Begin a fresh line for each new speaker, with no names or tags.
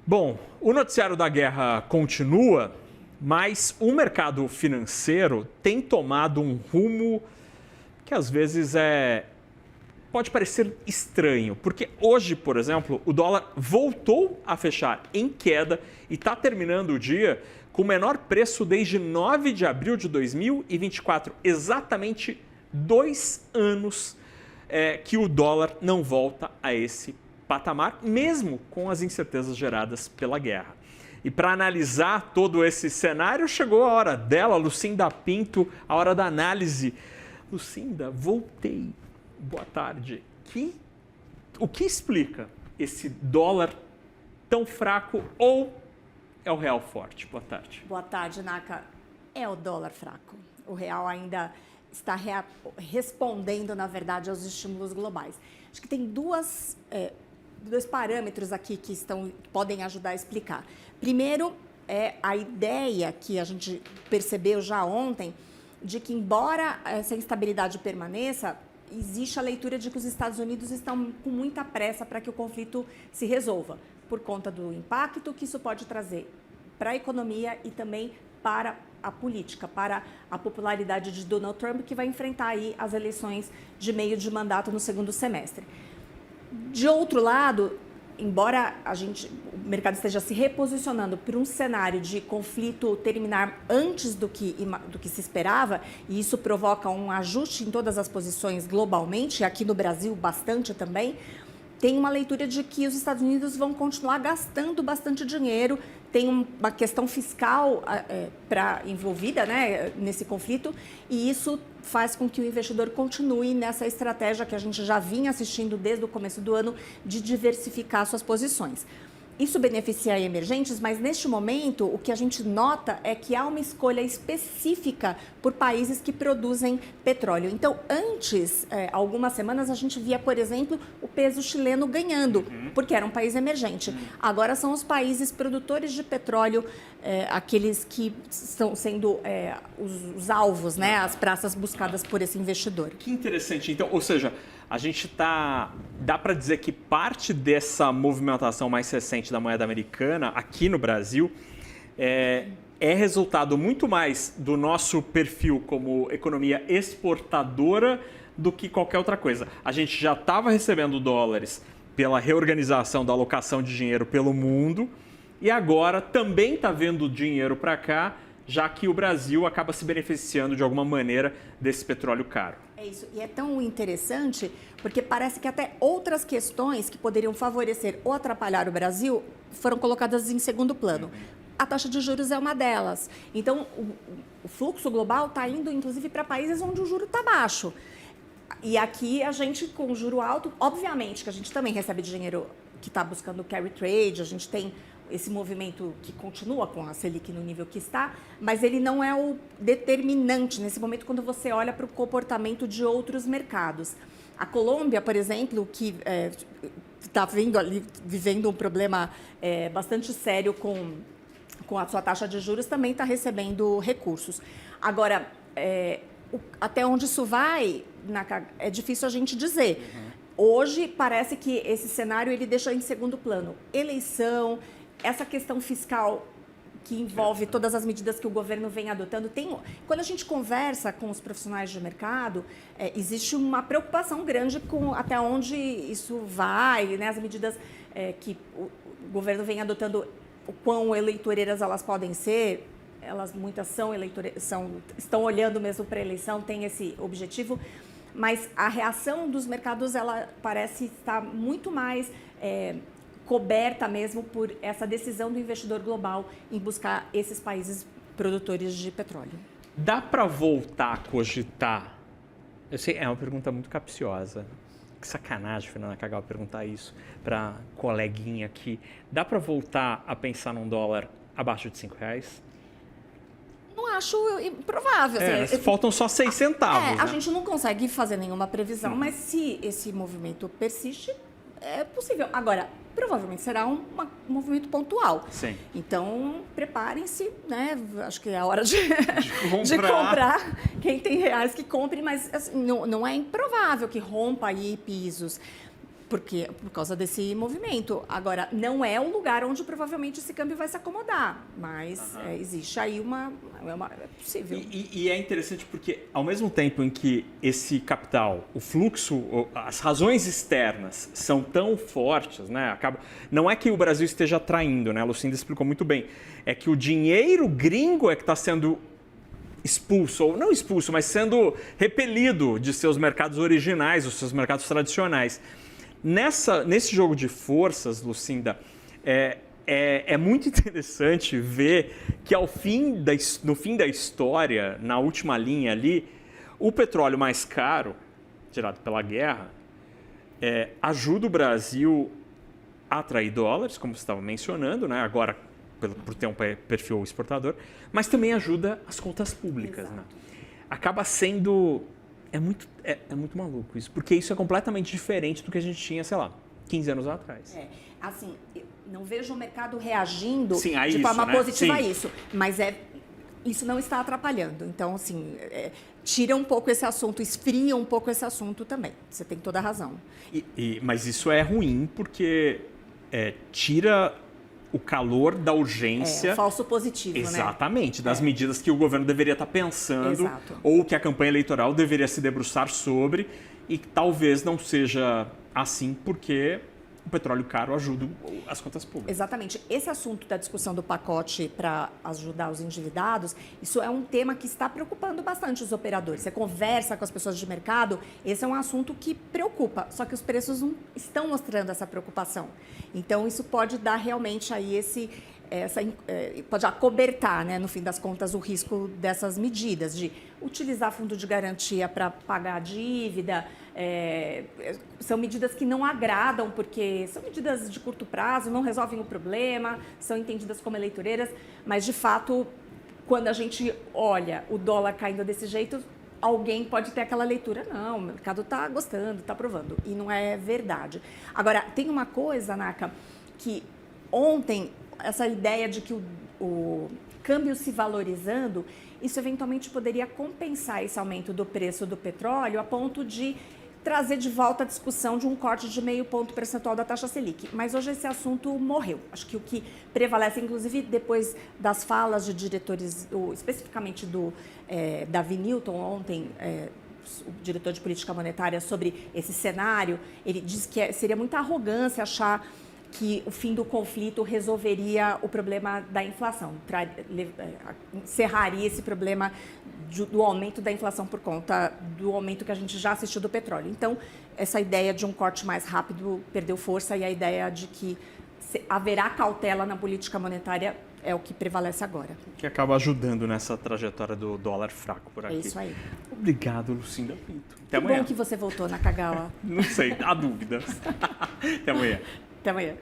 Bom, o noticiário da guerra continua, mas o mercado financeiro tem tomado um rumo que às vezes pode parecer estranho, porque hoje, por exemplo, o dólar voltou a fechar em queda e está terminando o dia com o menor preço desde 9 de abril de 2024, exatamente 2 anos que o dólar não volta a esse patamar, mesmo com as incertezas geradas pela guerra. E para analisar todo esse cenário, chegou a hora dela, Lucinda Pinto, a hora da análise. Lucinda, voltei. Boa tarde. O que explica esse dólar tão fraco ou é o real forte? Boa tarde.
Boa tarde, Naka. É o dólar fraco. O real ainda está respondendo, na verdade, aos estímulos globais. Acho que tem dois parâmetros aqui que podem ajudar a explicar. Primeiro, é a ideia que a gente percebeu já ontem de que, embora essa instabilidade permaneça, existe a leitura de que os Estados Unidos estão com muita pressa para que o conflito se resolva, por conta do impacto que isso pode trazer para a economia e também para a política, para a popularidade de Donald Trump, que vai enfrentar aí as eleições de meio de mandato no segundo semestre. De outro lado, embora o mercado esteja se reposicionando para um cenário de conflito terminar antes do que se esperava, e isso provoca um ajuste em todas as posições globalmente, e aqui no Brasil bastante também, tem uma leitura de que os Estados Unidos vão continuar gastando bastante dinheiro, tem uma questão fiscal envolvida, né, nesse conflito, e isso faz com que o investidor continue nessa estratégia que a gente já vinha assistindo desde o começo do ano de diversificar suas posições. Isso beneficia emergentes, mas neste momento o que a gente nota é que há uma escolha específica por países que produzem petróleo. Então, antes, algumas semanas, a gente via, por exemplo, o peso chileno ganhando, porque era um país emergente. Agora são os países produtores de petróleo, aqueles que estão sendo os alvos, né, as praças buscadas por esse investidor.
Que interessante. Então, ou seja, a gente dá para dizer que parte dessa movimentação mais recente da moeda americana aqui no Brasil é resultado muito mais do nosso perfil como economia exportadora do que qualquer outra coisa. A gente já estava recebendo dólares pela reorganização da alocação de dinheiro pelo mundo e agora também está vendo dinheiro para cá, já que o Brasil acaba se beneficiando de alguma maneira desse petróleo caro.
É isso, e é tão interessante porque parece que até outras questões que poderiam favorecer ou atrapalhar o Brasil foram colocadas em segundo plano. A taxa de juros é uma delas. Então, o fluxo global está indo, inclusive, para países onde o juro está baixo. E aqui a gente, com o juro alto, obviamente que a gente também recebe dinheiro que está buscando carry trade, a gente tem esse movimento que continua com a Selic no nível que está, mas ele não é o determinante nesse momento quando você olha para o comportamento de outros mercados. A Colômbia, por exemplo, que está vivendo um problema bastante sério com a sua taxa de juros, também está recebendo recursos. Agora, até onde isso vai, é difícil a gente dizer. Hoje, parece que esse cenário ele deixa em segundo plano. Eleição, essa questão fiscal que envolve todas as medidas que o governo vem adotando. Quando a gente conversa com os profissionais de mercado, existe uma preocupação grande com até onde isso vai, né? As medidas que o governo vem adotando, o quão eleitoreiras elas podem ser. Muitas estão olhando mesmo para a eleição, tem esse objetivo. Mas a reação dos mercados ela parece estar muito mais coberta mesmo por essa decisão do investidor global em buscar esses países produtores de petróleo.
Dá para voltar a cogitar? Eu sei, é uma pergunta muito capciosa. Que sacanagem, Fernanda Cagal, perguntar isso para coleguinha aqui. Dá para voltar a pensar num dólar abaixo de R$5?
Não acho improvável.
Faltam só 6 centavos.
A
né?
gente não consegue fazer nenhuma previsão, mas se esse movimento persiste, é possível. Agora, provavelmente será um movimento pontual.
Sim.
Então, preparem-se, né? Acho que é a hora de
comprar.
de comprar. Quem tem reais que compre, mas assim, não é improvável que rompa aí pisos. Porque, por causa desse movimento. Agora, não é o lugar onde provavelmente esse câmbio vai se acomodar, mas existe aí é possível.
E é interessante porque, ao mesmo tempo em que esse capital, o fluxo, as razões externas são tão fortes, né? Não é que o Brasil esteja atraindo, né? A Lucinda explicou muito bem. É que o dinheiro gringo é que está sendo expulso, ou não expulso, mas sendo repelido de seus mercados originais, os seus mercados tradicionais. Nesse jogo de forças, Lucinda, é muito interessante ver que no fim da história, na última linha ali, o petróleo mais caro, tirado pela guerra, ajuda o Brasil a atrair dólares, como você estava mencionando, né? Agora por ter um perfil exportador, mas também ajuda as contas públicas. Né? Acaba sendo... É muito maluco isso, porque isso é completamente diferente do que a gente tinha, sei lá, 15 anos atrás.
Assim, eu não vejo o mercado reagindo de
isso,
forma
né?
positiva a
Sim.
isso, mas isso não está atrapalhando. Então, assim, tira um pouco esse assunto, esfria um pouco esse assunto também. Você tem toda a razão.
Mas isso é ruim porque tira o calor da urgência.
Falso positivo,
exatamente, das medidas que o governo deveria estar pensando, ou que a campanha eleitoral deveria se debruçar sobre, e que talvez não seja assim porque o petróleo caro ajuda as contas públicas.
Exatamente. Esse assunto da discussão do pacote para ajudar os endividados, isso é um tema que está preocupando bastante os operadores. Você conversa com as pessoas de mercado, esse é um assunto que preocupa, só que os preços não estão mostrando essa preocupação. Então, isso pode dar realmente aí pode acobertar, né, no fim das contas, o risco dessas medidas, de utilizar fundo de garantia para pagar a dívida. São medidas que não agradam, porque são medidas de curto prazo, não resolvem o problema, são entendidas como eleitoreiras, mas, de fato, quando a gente olha o dólar caindo desse jeito, alguém pode ter aquela leitura, não, o mercado está gostando, está aprovando, e não é verdade. Agora, tem uma coisa, Naka, que ontem, essa ideia de que o câmbio se valorizando, isso eventualmente poderia compensar esse aumento do preço do petróleo a ponto de trazer de volta a discussão de um corte de 0,5 ponto percentual da taxa Selic. Mas hoje esse assunto morreu. Acho que o que prevalece, inclusive depois das falas de diretores, especificamente do Davi Newton ontem, o diretor de política monetária, sobre esse cenário, ele disse que seria muita arrogância achar que o fim do conflito resolveria o problema da inflação, encerraria esse problema do aumento da inflação por conta do aumento que a gente já assistiu do petróleo. Então, essa ideia de um corte mais rápido perdeu força e a ideia de que haverá cautela na política monetária é o que prevalece agora.
Que acaba ajudando nessa trajetória do dólar fraco por aqui.
É isso aí.
Obrigado, Lucinda Pinto. Até
Que
amanhã.
bom que você voltou na Kagawa.
Não sei, há dúvidas. Até amanhã.
Até amanhã.